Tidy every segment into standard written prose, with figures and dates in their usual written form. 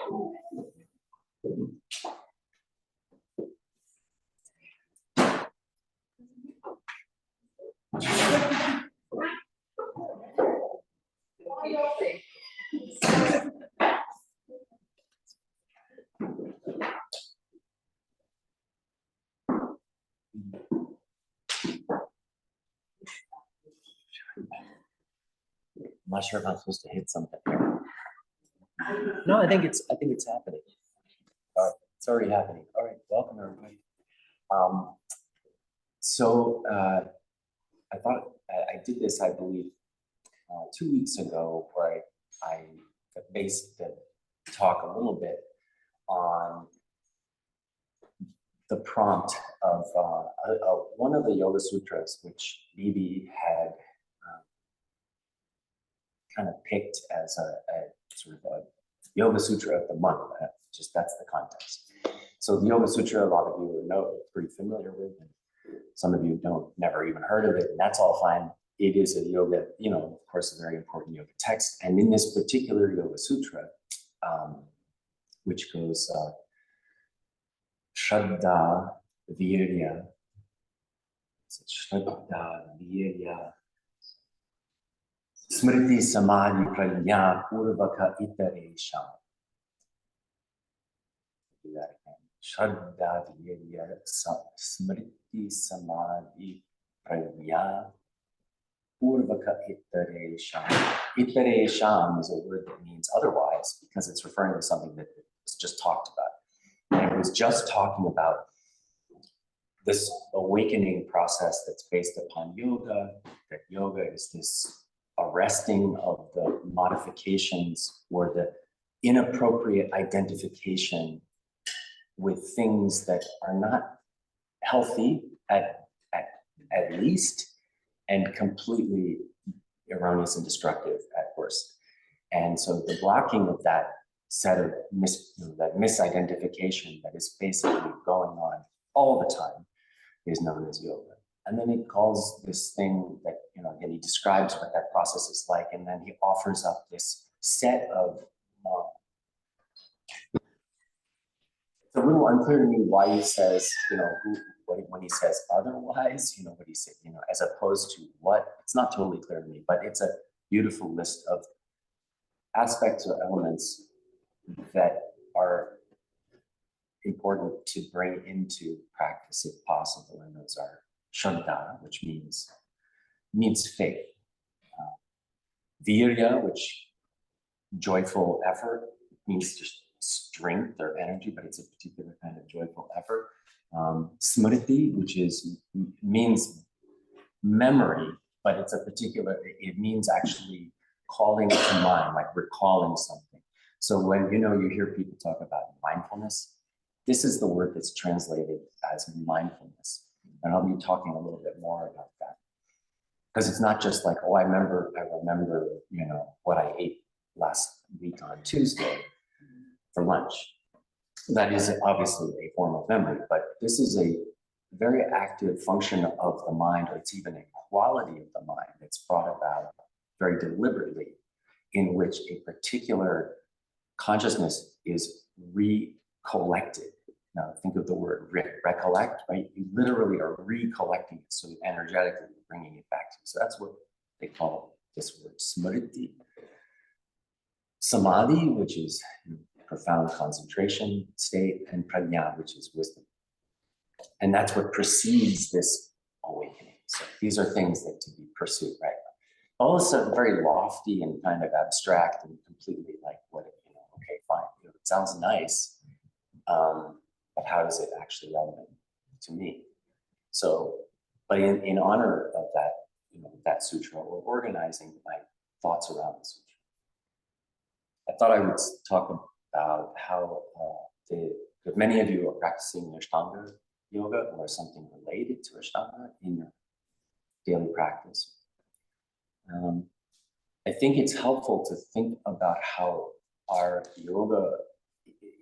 I'm not sure if I'm supposed to hit something here. No, I think it's happening. It's already happening. All right, welcome everybody. I thought I did this, I believe, 2 weeks ago, where I based the talk a little bit on the prompt of one of the Yoga Sutras, which Bibi had kind of picked as a sort of a Yoga Sutra of the month. That's the context. So the Yoga Sutra, a lot of you know, pretty familiar with, and some of you never even heard of it, and that's all fine. It is a yoga, of course, a very important yoga text. And in this particular Yoga Sutra, which goes Shraddha, Virya, Smriti Samadhi Prajna Purvaka Itaresha. Do that again. Shraddha Virya Smriti Samadhi Prajna Purvaka Itaresha. Itaresha is a word that means otherwise, because it's referring to something that was just talked about. And it was just talking about this awakening process that's based upon yoga, that yoga is this arresting of the modifications or the inappropriate identification with things that are not healthy at least, and completely erroneous and destructive at worst. And so the blocking of that set of that misidentification that is basically going on all the time is known as yoga. And then he calls this thing that, again, he describes what that process is like, and then he offers up this set of, it's a little unclear to me why he says, when he says otherwise, what he said, as opposed to what, it's not totally clear to me, but it's a beautiful list of aspects or elements that are important to bring into practice if possible, and those are Shraddha, which means faith. Virya, which joyful effort, means just strength or energy, but it's a particular kind of joyful effort. Smriti, which means memory, but it means actually calling to mind, like recalling something. So when you hear people talk about mindfulness, this is the word that's translated as mindfulness. And I'll be talking a little bit more about that. Because it's not just like, I remember, what I ate last week on Tuesday for lunch. That is obviously a form of memory, but this is a very active function of the mind, or it's even a quality of the mind that's brought about very deliberately, in which a particular consciousness is recollected. Now think of the word recollect, right? You literally are recollecting it, so energetically bringing it back to you. So that's what they call this word, smriti. Samadhi, which is profound concentration state, and prajna, which is wisdom. And that's what precedes this awakening. So these are things that to be pursued, right? All of a sudden, very lofty and kind of abstract and completely like okay, fine. It sounds nice, but how is it actually relevant to me? So, but in honor of that, that sutra, we're organizing my thoughts around the sutra. I thought I would talk about how if many of you are practicing Ashtanga yoga or something related to Ashtanga in your daily practice. I think it's helpful to think about how our yoga,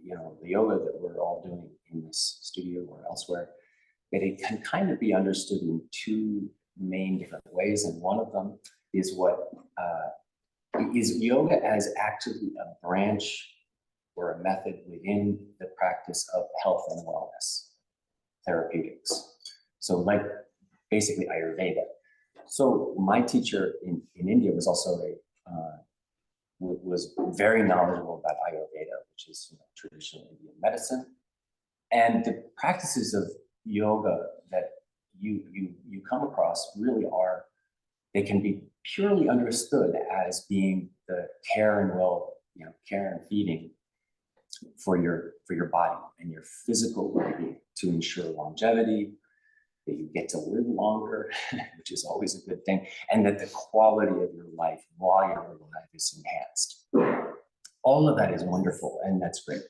the yoga that we're all doing in this studio or elsewhere, that it can kind of be understood in two main different ways. And one of them is is yoga as actually a branch or a method within the practice of health and wellness therapeutics. So like basically Ayurveda. So my teacher in India was also was very knowledgeable about Ayurveda, which is traditional Indian medicine. And the practices of yoga that you come across really are, they can be purely understood as being the care and care and feeding for your body and your physical well-being to ensure longevity, that you get to live longer, which is always a good thing, and that the quality of your life while you're alive is enhanced. All of that is wonderful, and that's great.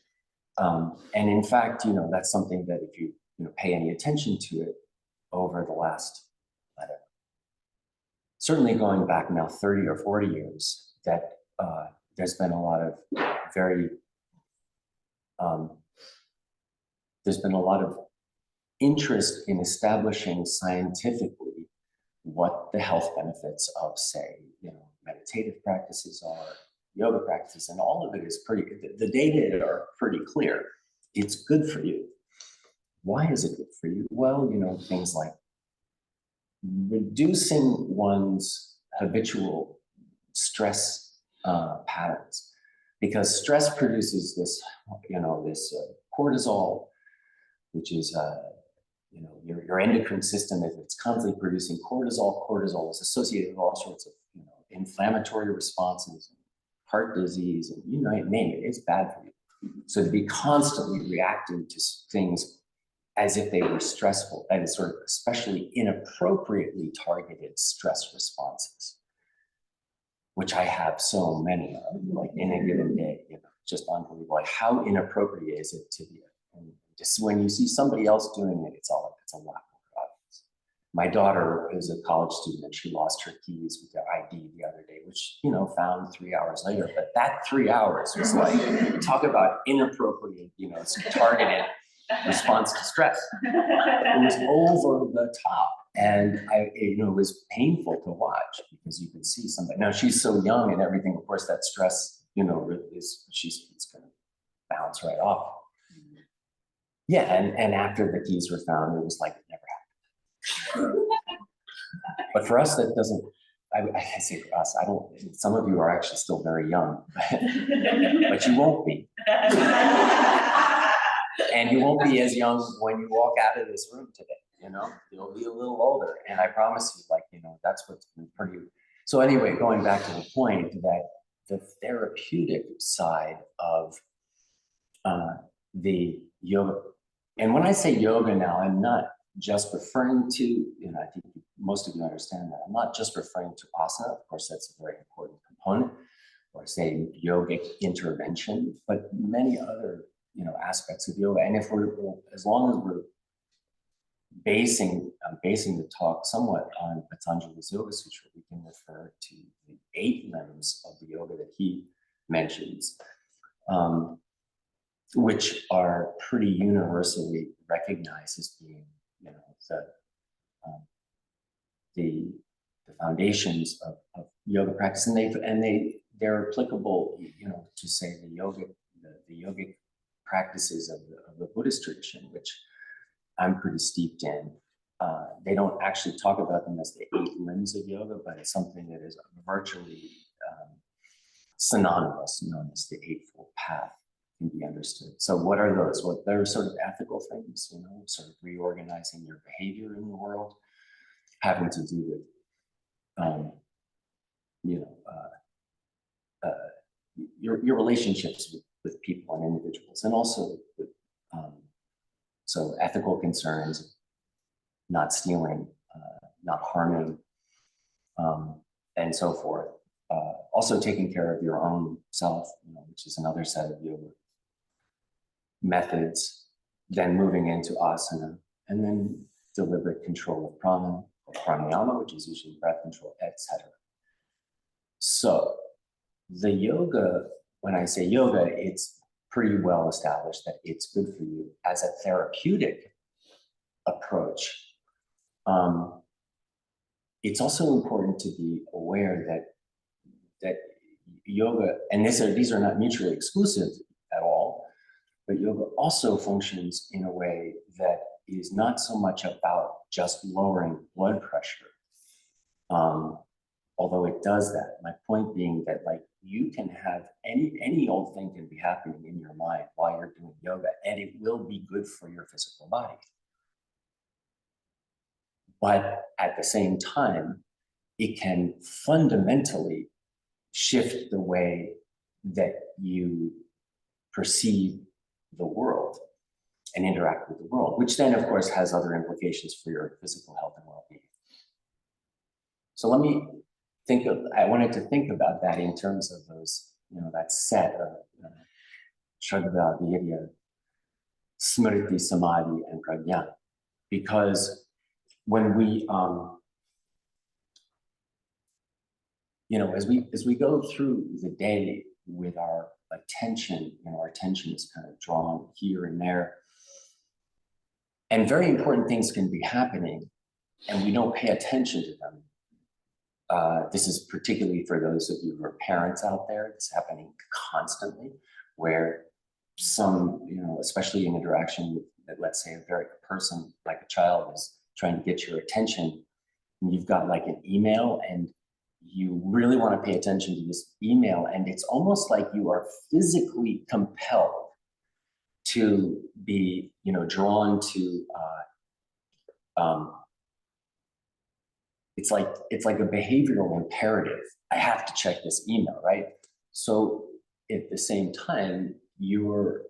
And in fact, that's something that if you pay any attention to it over the last, I don't know, certainly going back now 30 or 40 years, that there's been a lot of there's been a lot of interest in establishing scientifically what the health benefits of, say, meditative practices are, yoga practices, and all of it is the data are pretty clear. It's good for you. Why is it good for you? Well, things like reducing one's habitual stress patterns, because stress produces this, this cortisol, which is, your endocrine system, if it's constantly producing cortisol. Cortisol is associated with all sorts of, inflammatory responses, heart disease, and name it, it's bad for you. So to be constantly reacting to things as if they were stressful, that is sort of especially inappropriately targeted stress responses, which I have so many of, like in a given day, just unbelievable. Like how inappropriate is it to be? And just when you see somebody else doing it, it's a lot more obvious. My daughter is a college student and she lost her keys with their ID the other day, which, found 3 hours later. But that 3 hours was like, talk about inappropriate, targeted response to stress. It was over the top. And it was painful to watch because you could see somebody. Now she's so young and everything, of course, that stress, it's going to bounce right off. Yeah, and after the keys were found, it was like it never happened. But for us, that doesn't. I say for us, I don't. Some of you are actually still very young, but you won't be. And you won't be as young when you walk out of this room today. You'll be a little older, and I promise you, that's what's been pretty. So anyway, going back to the point that the therapeutic side of the yoga, and when I say yoga now, I'm not just referring to, I think most of you understand that. I'm not just referring to asana. Of course, that's a very important component, or say yogic intervention, but many other aspects of yoga. And as long as we're basing the talk somewhat on Patanjali's Yoga Sutra, we can refer to the 8 limbs of the yoga that he mentions, which are pretty universally recognized as being, the foundations of yoga practice, and they're applicable, to say the yogic practices of the Buddhist tradition, which I'm pretty steeped in. They don't actually talk about them as the 8 limbs of yoga, but it's something that is virtually synonymous, known as the Eightfold Path, can be understood. So what are those? Well, they're sort of ethical things, sort of reorganizing your behavior in the world, having to do with, your relationships with people and individuals, and also with, so ethical concerns, not stealing, not harming, and so forth. Also taking care of your own self, which is another set of yoga methods, then moving into asana, and then deliberate control of prana, or pranayama, which is usually breath control, etc. So the yoga, when I say yoga, it's pretty well established that it's good for you as a therapeutic approach. It's also important to be aware that yoga, and these are not mutually exclusive at all, But yoga also functions in a way that is not so much about just lowering blood pressure, although it does that. My point being that like you can have any old thing can be happening in your mind while you're doing yoga, and it will be good for your physical body. But at the same time, it can fundamentally shift the way that you perceive the world and interact with the world, which then, of course, has other implications for your physical health and well-being. So let me I wanted to think about that in terms of those, that set of Shraddha, Virya, Smriti, Samadhi, and Prajna. Because when we, as we go through the day with our attention, our attention is kind of drawn here and there, and very important things can be happening, and we don't pay attention to them. This is particularly for those of you who are parents out there. It's happening constantly, where some, especially in interaction with, let's say, a person like a child is trying to get your attention, and you've got like an email, and you really want to pay attention to this email, and it's almost like you are physically compelled to be, drawn to. It's like a behavioral imperative. I have to check this email, right? So at the same time, you're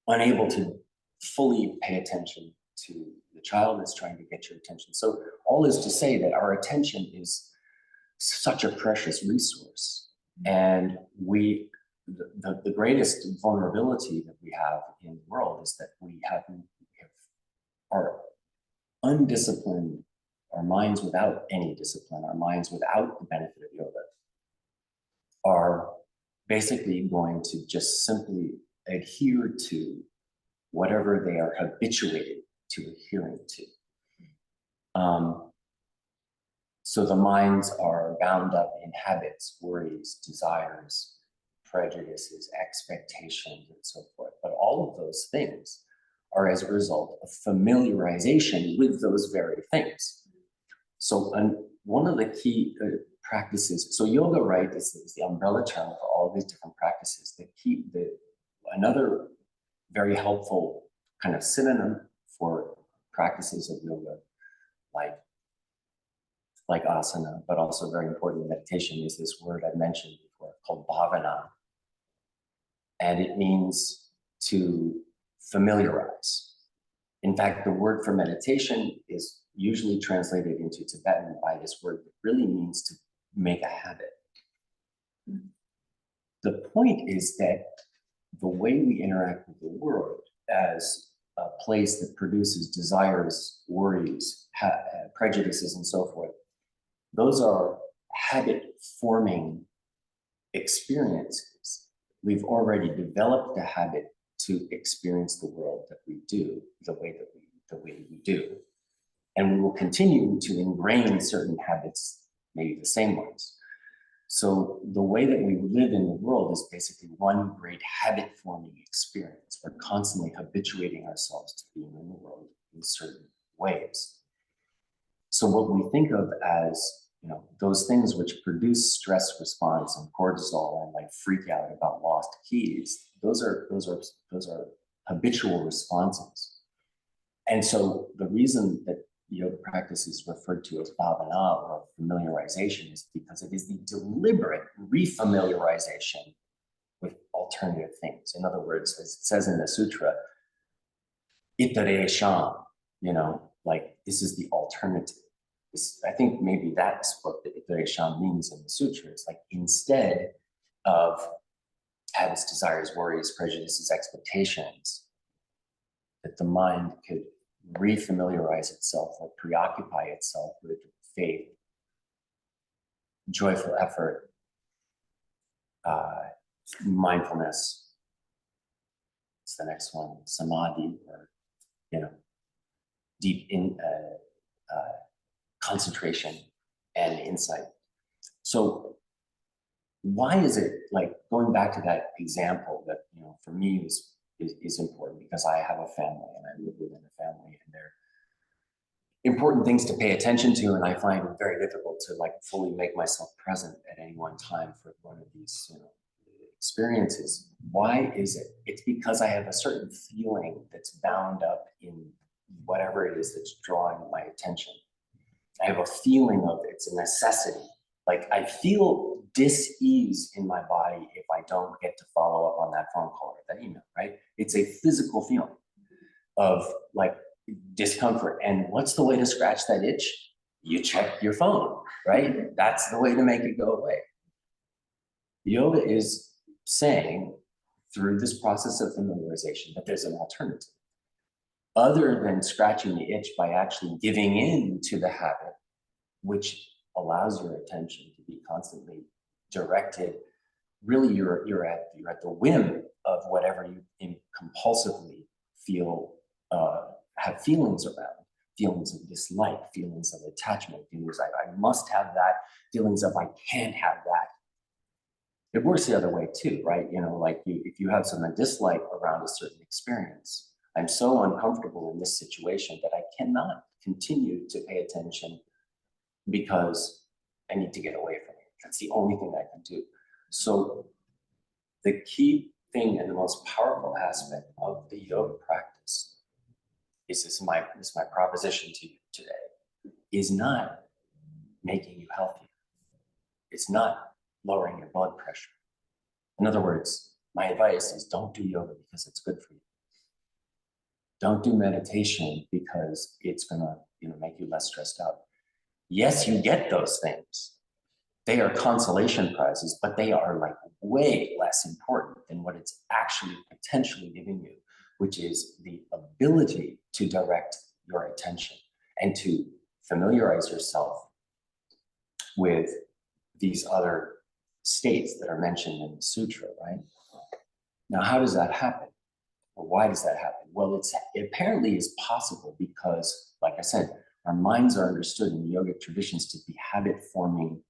unable to fully pay attention to the child that's trying to get your attention. So all is to say that our attention is such a precious resource. And the greatest vulnerability that we have in the world is that we are undisciplined. Our minds without any discipline, our minds without the benefit of yoga, are basically going to just simply adhere to whatever they are habituated to adhering to. So the minds are bound up in habits, worries, desires, prejudices, expectations, and so forth. But all of those things are as a result of familiarization with those very things. So one of the key practices, so yoga, right, is the umbrella term for all of these different practices. Another very helpful kind of synonym for practices of yoga, like asana, but also very important in meditation, is this word I mentioned before called bhavana. And it means to familiarize. In fact, the word for meditation is usually translated into Tibetan by this word that really means to make a habit. The point is that the way we interact with the world as a place that produces desires, worries, prejudices, and so forth, those are habit-forming experiences. We've already developed the habit to experience the world that we do the way we do. And we will continue to ingrain certain habits, maybe the same ones. So the way that we live in the world is basically one great habit-forming experience. We're constantly habituating ourselves to being in the world in certain ways. So what we think of as, those things which produce stress response and cortisol and like freak out about lost keys, those are habitual responses. And so the reason that yoga practice is referred to as bhavana or familiarization is because it is the deliberate refamiliarization with alternative things. In other words, as it says in the sutra, itare sham, like this is the alternative. I think maybe that's what the itare sham means in the sutra. It's like instead of habits, desires, worries, prejudices, expectations, that the mind could refamiliarize itself or preoccupy itself with faith, joyful effort, mindfulness. It's the next one, samadhi, or deep in concentration and insight. So why is it, like, going back to that example that for me is important because I have a family and I live within a family, and there are important things to pay attention to, and I find it very difficult to like fully make myself present at any one time for one of these, experiences. Why is it? It's because I have a certain feeling that's bound up in whatever it is that's drawing my attention. I have a feeling of it's a necessity. Like I feel dis-ease in my body if I don't get to follow up on that phone call or that email, right? It's a physical feeling of like discomfort. And what's the way to scratch that itch? You check your phone, right? That's the way to make it go away. Yoga is saying through this process of familiarization that there's an alternative other than scratching the itch by actually giving in to the habit, which allows your attention to be constantly directed. Really, you're at the whim of whatever you compulsively feel, have feelings around, feelings of dislike, feelings of attachment, feelings like I must have that, feelings of I can't have that. It works the other way too, right? Like if you have some dislike around a certain experience, I'm so uncomfortable in this situation that I cannot continue to pay attention because I need to get away from it. That's the only thing I can do. So the key thing and the most powerful aspect of the yoga practice is this my proposition to you today, is not making you healthier. It's not lowering your blood pressure. In other words, my advice is don't do yoga because it's good for you. Don't do meditation because it's gonna, make you less stressed out. Yes, you get those things. They are consolation prizes, but they are like way less important than what it's actually potentially giving you, which is the ability to direct your attention and to familiarize yourself with these other states that are mentioned in the sutra, right? Now, how does that happen? Or why does that happen? Well, it apparently is possible because, like I said, our minds are understood in the yogic traditions to be habit-forming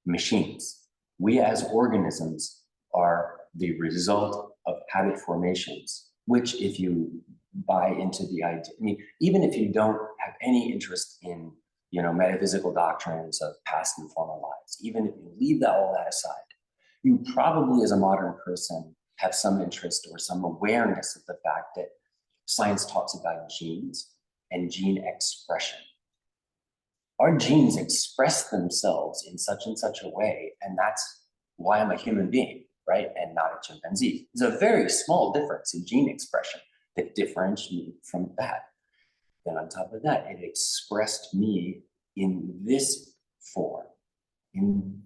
machines. We as organisms are the result of habit formations, which if you buy into the idea, even if you don't have any interest in, metaphysical doctrines of past and former lives, even if you leave all that aside, you probably as a modern person have some interest or some awareness of the fact that science talks about genes and gene expression. Our genes express themselves in such and such a way, and that's why I'm a human being, right? And not a chimpanzee. There's a very small difference in gene expression that differentiates me from that. Then on top of that, it expressed me in this form. And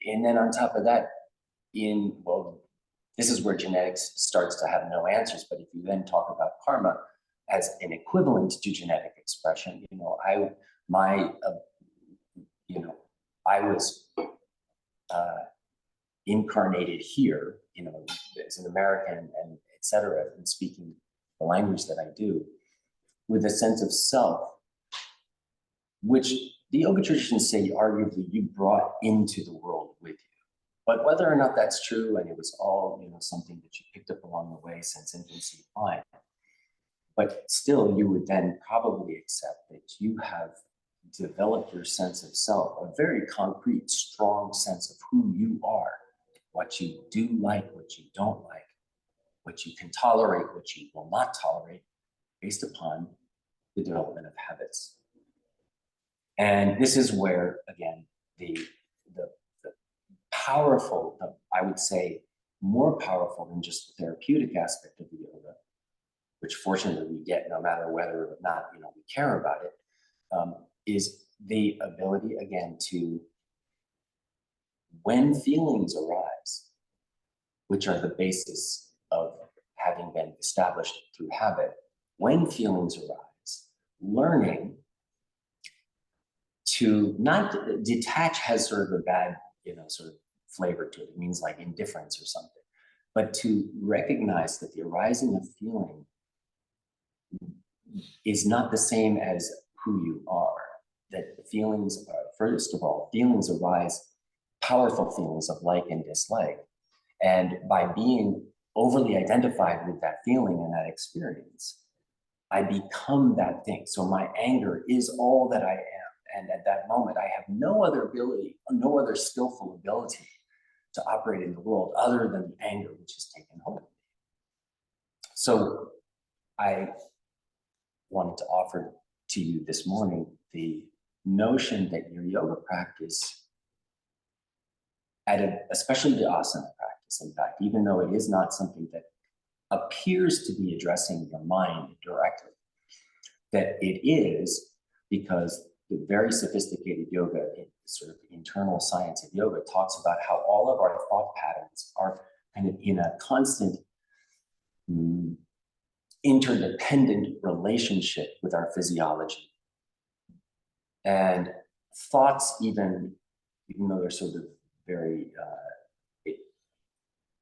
then on top of that, this is where genetics starts to have no answers. But if you then talk about karma as an equivalent to genetic expression, I was incarnated here, as an American and et cetera, and speaking the language that I do, with a sense of self, which the yoga traditions say arguably you brought into the world with you. But whether or not that's true, and it was all, something that you picked up along the way since infancy, fine. But still, you would then probably accept that you have developed your sense of self, a very concrete, strong sense of who you are, what you do like, what you don't like, what you can tolerate, what you will not tolerate, based upon the development of habits. And this is where, again, the powerful, I would say, more powerful than just the therapeutic aspect of the yoga, which fortunately we get no matter whether or not we care about it, is the ability, again, to, when feelings arise, which are the basis of having been established through habit, when feelings arise, learning to not detach has sort of a bad, sort of flavor to it. It means like indifference or something, but to recognize that the arising of feeling is not the same as who you are, that the feelings are, first of all, feelings arise, powerful feelings of like and dislike. And by being overly identified with that feeling and that experience, I become that thing. So my anger is all that I am. And at that moment, I have no other ability, no other skillful ability to operate in the world other than the anger which has taken hold of me. So I wanted to offer to you this morning the notion that your yoga practice, especially the asana practice, in fact, even though it is not something that appears to be addressing your mind directly, that it is, because the very sophisticated yoga, sort of internal science of yoga, talks about how all of our thought patterns are kind of in a constant interdependent relationship with our physiology. And thoughts, even though they're sort of very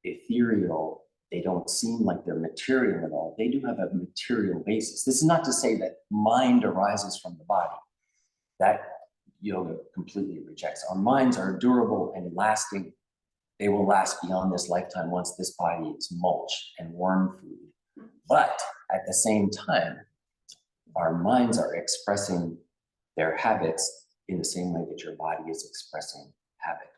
ethereal, they don't seem like they're material at all. They do have a material basis. This is not to say that mind arises from the body. That yoga completely rejects. Our minds are durable and lasting. They will last beyond this lifetime once this body is mulch and worm food. But at the same time, our minds are expressing their habits in the same way that your body is expressing habit.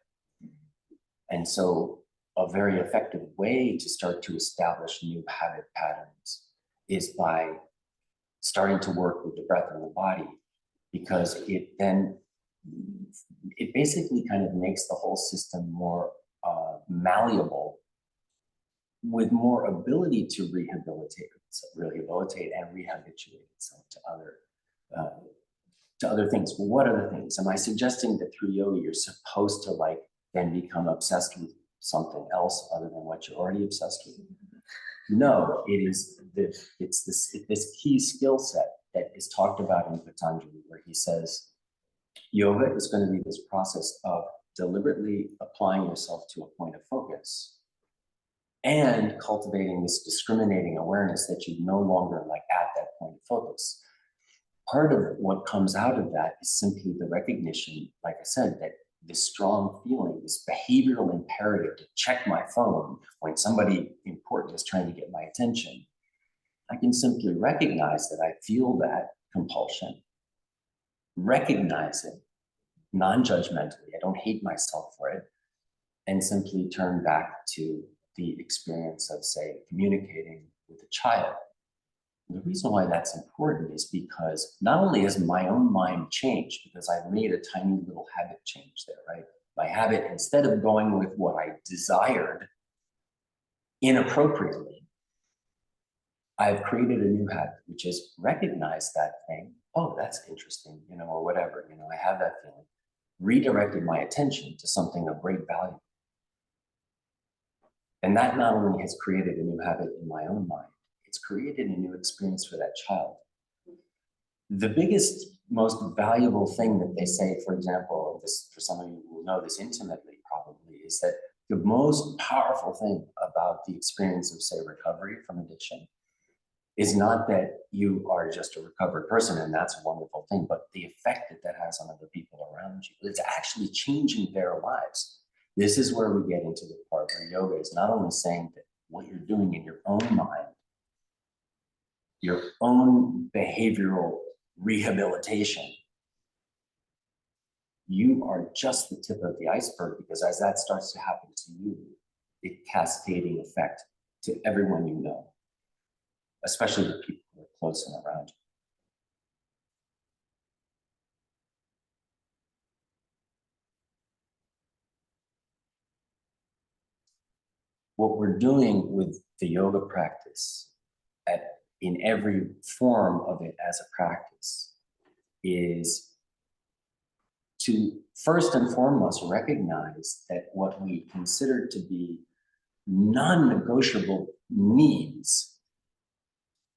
And so a very effective way to start to establish new habit patterns is by starting to work with the breath in the body, because it basically kind of makes the whole system more malleable, with more ability to rehabilitate and rehabituate itself to other things. Well, what other things? Am I suggesting that through yoga you're supposed to then become obsessed with something else other than what you're already obsessed with? No, it's this key skill set that is talked about in Patanjali, where he says yoga is going to be this process of deliberately applying yourself to a point of focus and cultivating this discriminating awareness that you no longer at that point of focus. Part of what comes out of that is simply the recognition, like I said, that this strong feeling, this behavioral imperative to check my phone when somebody important is trying to get my attention. I can simply recognize that I feel that compulsion, recognize it non-judgmentally. I don't hate myself for it, and simply turn back to the experience of, say, communicating with a child. The reason why that's important is because not only has my own mind changed, because I've made a tiny little habit change there, right? My habit, instead of going with what I desired inappropriately, I've created a new habit, which is recognize that thing. Oh, that's interesting, or whatever, I have that feeling. Redirected my attention to something of great value. And that not only has created a new habit in my own mind, it's created a new experience for that child. The biggest, most valuable thing that they say, for example, this, for some of you who will know this intimately probably, is that the most powerful thing about the experience of, say, recovery from addiction is not that you are just a recovered person, and that's a wonderful thing, but the effect that has on other people around you. It's actually changing their lives. This is where we get into the part where yoga is not only saying that what you're doing in your own mind, your own behavioral rehabilitation, you are just the tip of the iceberg, because as that starts to happen to you, it cascading effect to everyone you know, especially the people who are close and around you. What we're doing with the yoga practice in every form of it as a practice is to first and foremost recognize that what we consider to be non-negotiable needs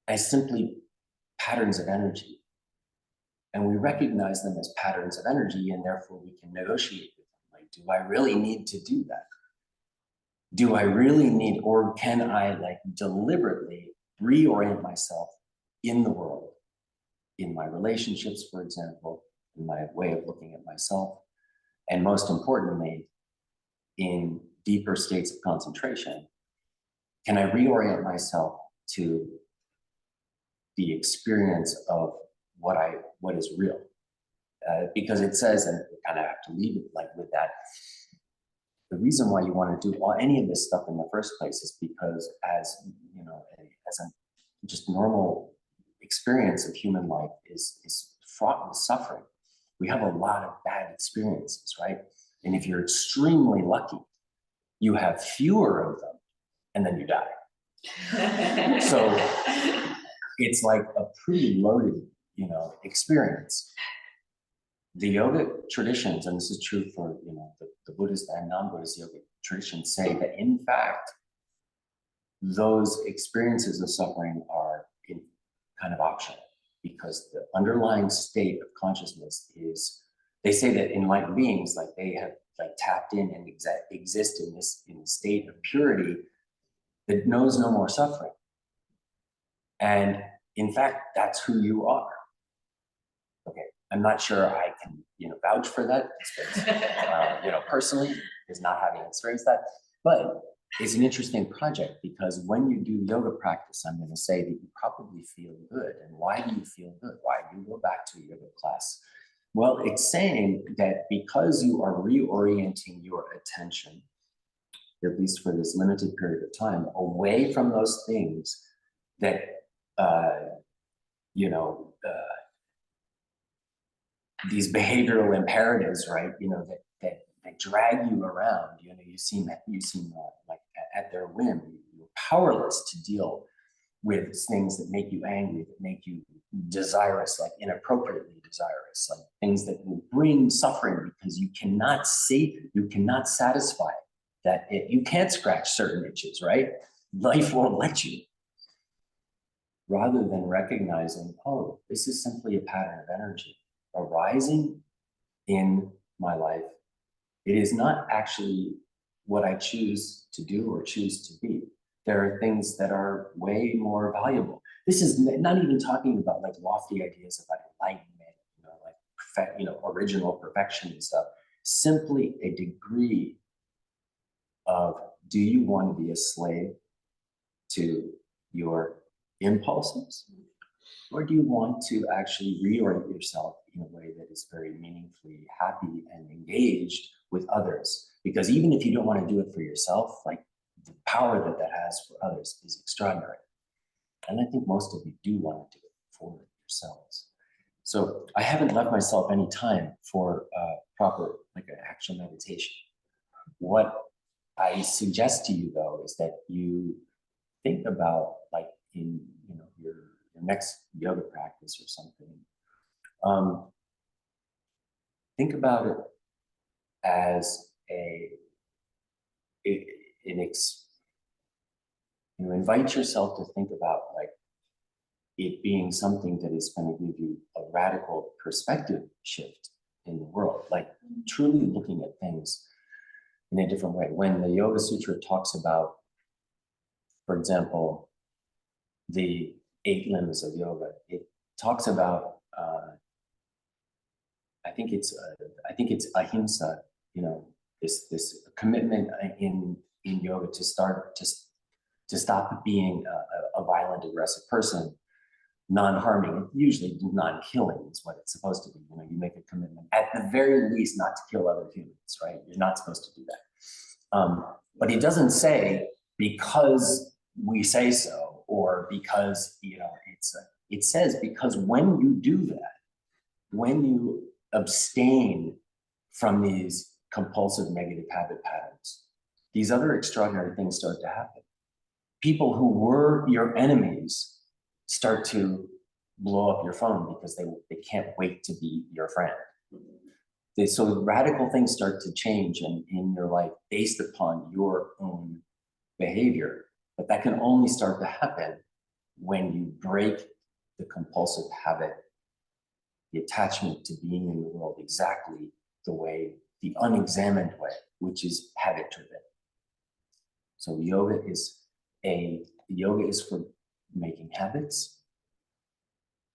as simply patterns of energy. And we recognize them as patterns of energy, and therefore we can negotiate with them. Do I really need to do that? Do I really need, or can I deliberately reorient myself in the world, in my relationships, for example, in my way of looking at myself, and most importantly, in deeper states of concentration, can I reorient myself to the experience of what is real? Because it says, and we kind of have to leave it like with that, the reason why you want to do any of this stuff in the first place is because as a just normal experience of human life is fraught with suffering. We have a lot of bad experiences, right? And if you're extremely lucky, you have fewer of them and then you die. So it's like a pretty loaded, experience. The yoga traditions, and this is true for the Buddhist and non-Buddhist yoga traditions, say that in fact those experiences of suffering are kind of optional, because the underlying state of consciousness is, they say that enlightened beings, like they have tapped in and exist in the state of purity that knows no more suffering. And in fact, that's who you are. Okay, I'm not sure I can vouch for that, personally, is not having experienced that, but it's an interesting project, because when you do yoga practice, I'm going to say that you probably feel good. And why do you feel good? Why do you go back to a yoga class? Well, it's saying that because you are reorienting your attention, at least for this limited period of time, away from those things that, these behavioral imperatives, right? That drag you around. You seem like at their whim. You're powerless to deal with things that make you angry, that make you desirous, like inappropriately desirous, like things that will bring suffering because you cannot satisfy that. You can't scratch certain itches, right? Life won't let you. Rather than recognizing, oh, this is simply a pattern of energy arising in my life. It is not actually what I choose to do or choose to be. There are things that are way more valuable. This is not even talking about like lofty ideas about enlightenment, original perfection and stuff. Simply a degree of, do you want to be a slave to your impulses? Or do you want to actually reorient yourself in a way that is very meaningfully happy and engaged with others? Because even if you don't want to do it for yourself, like the power that has for others is extraordinary. And I think most of you do want to do it for yourselves. So I haven't left myself any time for proper an actual meditation. What I suggest to you though is that you think about in your next yoga practice or something, think about it as invite yourself to think about it being something that is going to give you a radical perspective shift in the world, truly looking at things in a different way. When the Yoga Sutra talks about, for example, the 8 limbs of yoga, it talks about I think it's ahimsa, this commitment in yoga to stop being a violent, aggressive person, non-harming, usually non-killing is what it's supposed to be. You make a commitment at the very least not to kill other humans, right? You're not supposed to do that. But it doesn't say because we say so, or because it says because when you do that, when you abstain from these compulsive negative habit patterns, these other extraordinary things start to happen. People who were your enemies start to blow up your phone because they can't wait to be your friend. So radical things start to change in your life based upon your own behavior. But that can only start to happen when you break the compulsive habit, the attachment to being in the world exactly the unexamined way, which is habit driven. So yoga is for making habits,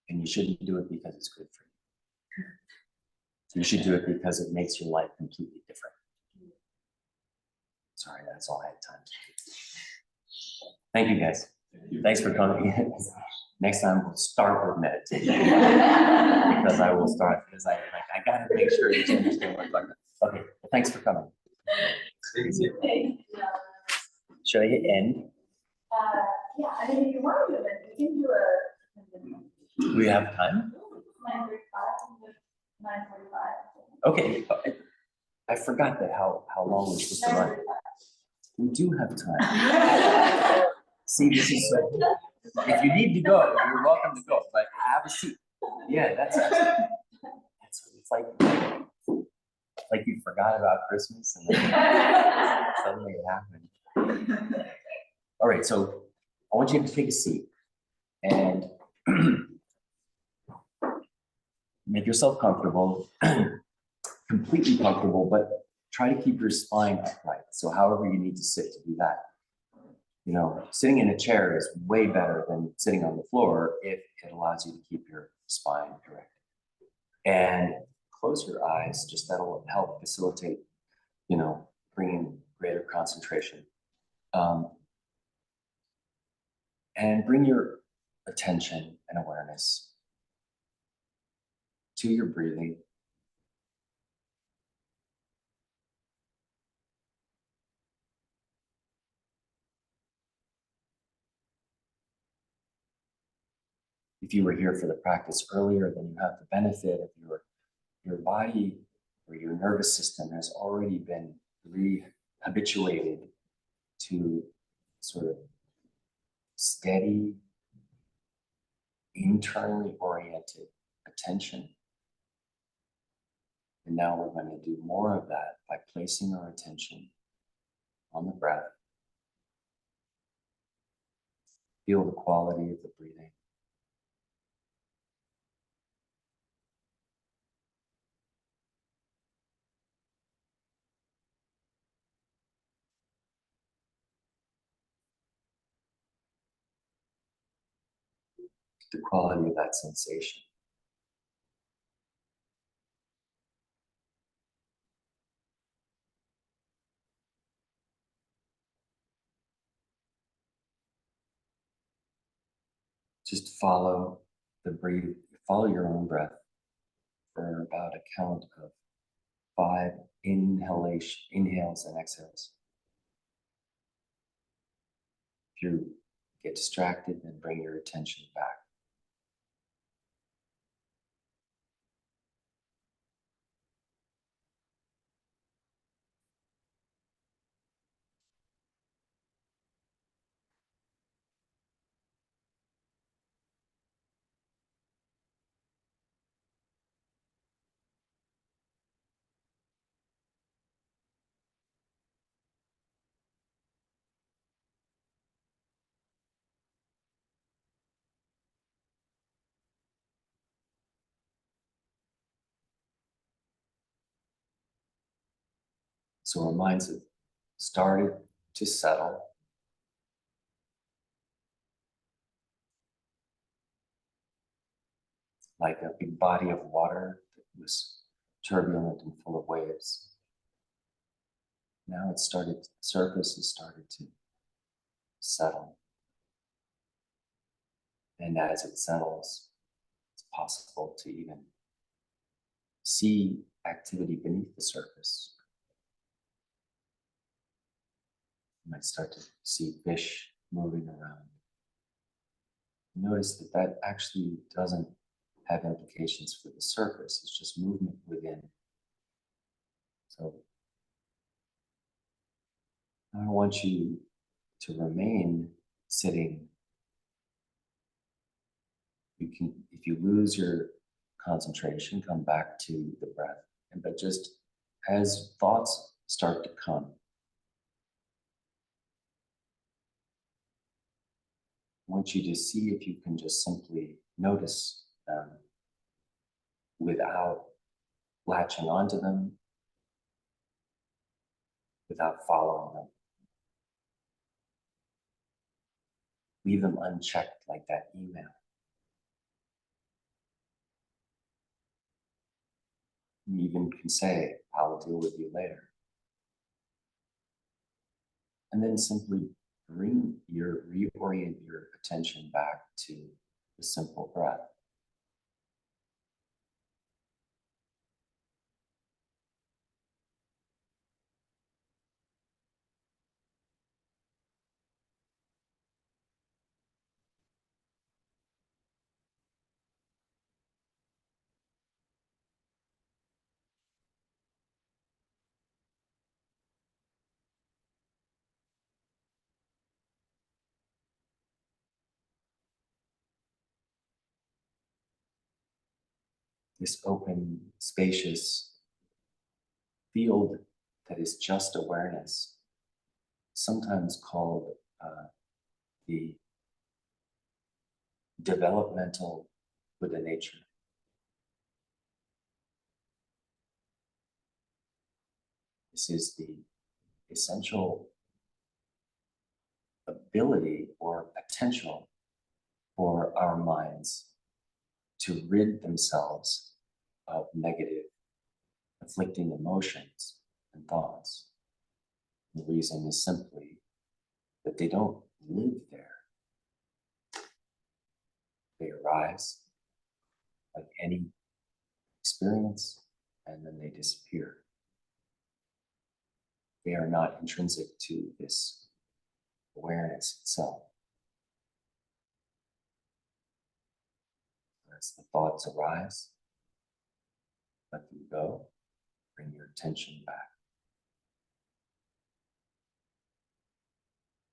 and you shouldn't do it because it's good for you. You should do it because it makes your life completely different. Sorry, that's all I had time to do. Thank you guys. Thanks for coming. Next time we'll start with meditation because I will start because I gotta make sure you understand what I'm talking about. Okay, well, thanks for coming. Should I hit end? Yeah, I mean, if you want to do it, we can do a. Do we have time? 9:45. 9:45. Okay. I forgot that how long we're supposed to run. We do have time. See, this is if you need to go, you're welcome to go, but have a seat. Yeah, that's it's like you forgot about Christmas and then suddenly it happened. All right, so I want you to take a seat and make yourself comfortable, completely comfortable, but try to keep your spine upright. So however you need to sit to do that. You know, sitting in a chair is way better than sitting on the floor if it allows you to keep your spine erect. And close your eyes, just that'll help facilitate, you know, bringing greater concentration. And bring your attention and awareness to your breathing. If you were here for the practice earlier, then you have the benefit of your body or your nervous system has already been re-habituated to sort of steady, internally oriented attention. And now we're going to do more of that by placing our attention on the breath. Feel the quality of the breathing. The quality of that sensation. Just follow the breathe, follow your own breath for about a count of 5 inhales and exhales. If you get distracted, then bring your attention back. So our minds have started to settle. Like a big body of water that was turbulent and full of waves. Now the surface has started to settle. And as it settles, it's possible to even see activity beneath the surface. You might start to see fish moving around. Notice that that actually doesn't have implications for the surface. It's just movement within. So I want you to remain sitting. You can, if you lose your concentration, come back to the breath. But just as thoughts start to come, I want you to see if you can just simply notice them without latching onto them, without following them. Leave them unchecked like that email. You even can say, I'll deal with you later. And then simply reorient your attention back to the simple breath. This open, spacious field that is just awareness, sometimes called the developmental Buddha nature. This is the essential ability or potential for our minds to rid themselves of negative, afflicting emotions and thoughts. The reason is simply that they don't live there. They arise like any experience and then they disappear. They are not intrinsic to this awareness itself. As the thoughts arise, let them go, bring your attention back.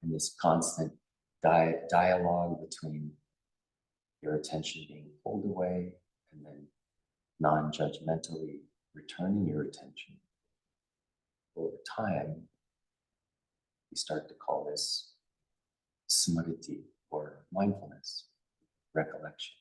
And this constant dialogue between your attention being pulled away and then non-judgmentally returning your attention. Over time, we start to call this smriti, or mindfulness, recollection.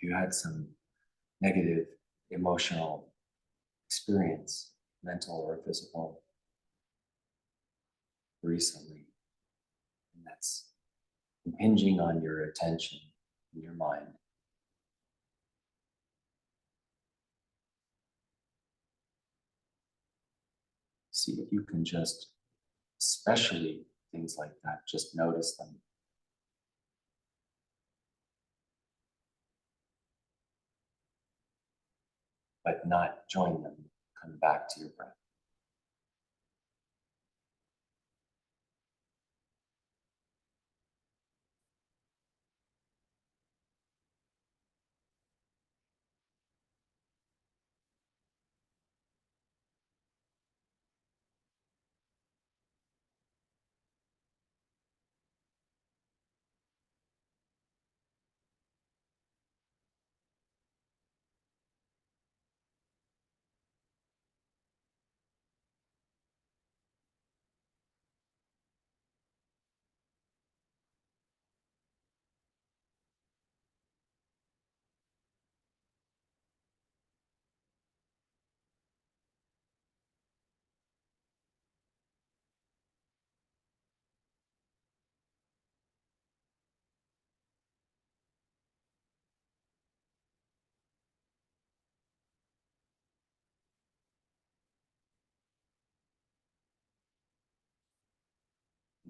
If you had some negative emotional experience, mental or physical, recently, and that's impinging on your attention and your mind, see if you can just, especially things like that, just notice them. But not join them. Come back to your breath.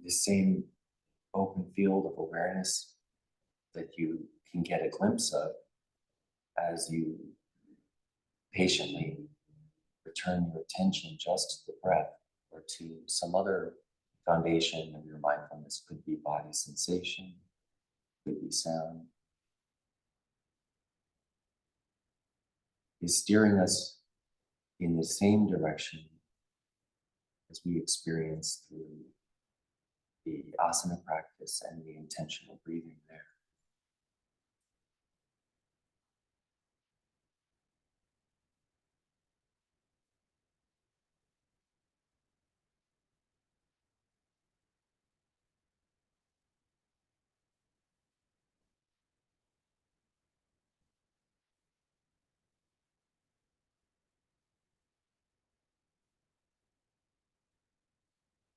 The same open field of awareness that you can get a glimpse of as you patiently return your attention just to the breath or to some other foundation of your mindfulness. Could be body sensation, could be sound. Is steering us in the same direction as we experience through the asana practice and the intentional breathing there.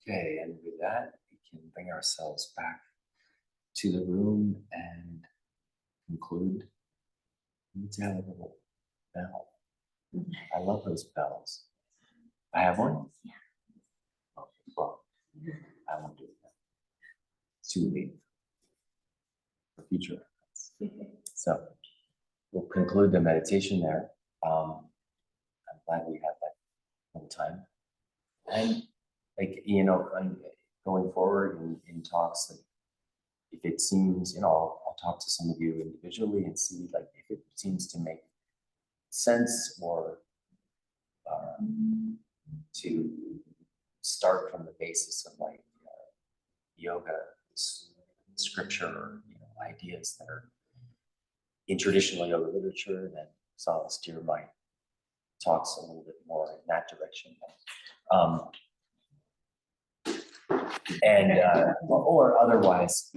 Okay, and with that, we can bring ourselves back to the room and conclude. Let's have a little bell. I love those bells. I have one? Yeah. Oh, well, I won't do that. It's too late for future reference. So we'll conclude the meditation there. I'm glad we had that little time. And like, going forward in talks, like, if it seems, I'll talk to some of you individually and see like if it seems to make sense or to start from the basis of like yoga scripture or ideas that are in traditional yoga literature, then I'll steer my talks a little bit more in that direction. Or otherwise,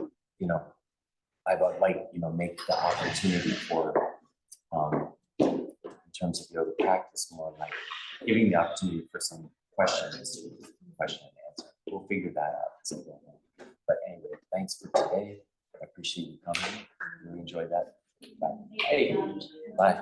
I would like, make the opportunity for, in terms of yoga practice, more like giving the opportunity for some questions, question and answer. We'll figure that out as we go on. But anyway, thanks for today. I appreciate you coming. Really enjoyed that. Bye. Hey, bye.